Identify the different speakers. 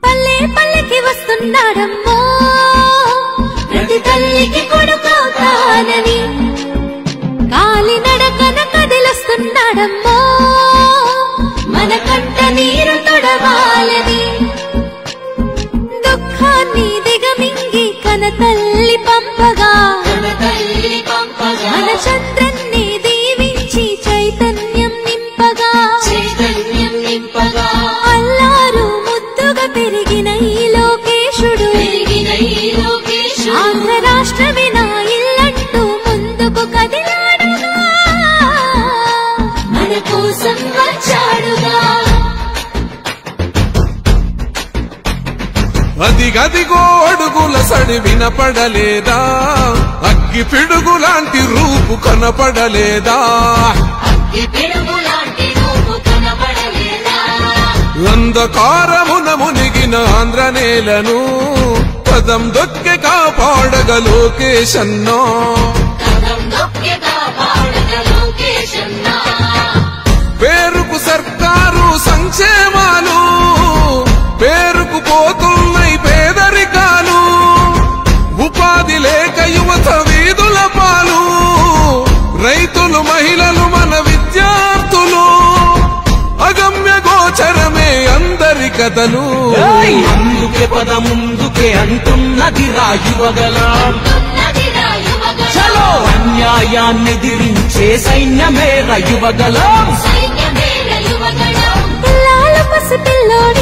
Speaker 1: పల్లె పల్లెకి వస్తున్నాడమ్మో ప్రతి తల్లికి కొడుకవుతానని కాలినడకన కదిలొస్తున్నాడమ్మో మన కంట నీరు తొడవాలని దుఃఖాన్ని దిగమింగి కన తల్లి పంపగా మన చంద్రన్ని దీవించి చైతన్యం నింపగా అల్లారు ముద్దుగా పెరిగిన ఈ లోకేశుడు ఆంధ్ర రాష్ట్రమే నా ఇల్లంటూ ముందుకు కదిలాడుగా మన కోసం వచ్చాడుగా
Speaker 2: అదిగదిగో అడుగుల సడి వినపడలేదా అగ్గి పిడుగులాంటి రూపు కనపడలేదా అంధకారమున మునిగిన ఆంధ్ర నేలను పదం దొక్కి కాపాడగ లోకేశన్నో పేరుకు సర్కారు సంక్షేమాలు పేరుకు పోతున్నాయి పేదరికాలు ఉపాధి లేక యువత వీధుల పాలు రైతులు మహిళలు మన విద్యార్థులు అగమ్య గోచరమే అందరి కథలు
Speaker 3: అందుకే పద ముందుకే అంటున్నది రాయువగలం చలో అన్యాయాన్ని దిరించే సైన్యమే రయువగలం
Speaker 1: పిల్లాల పసి పిల్లోడి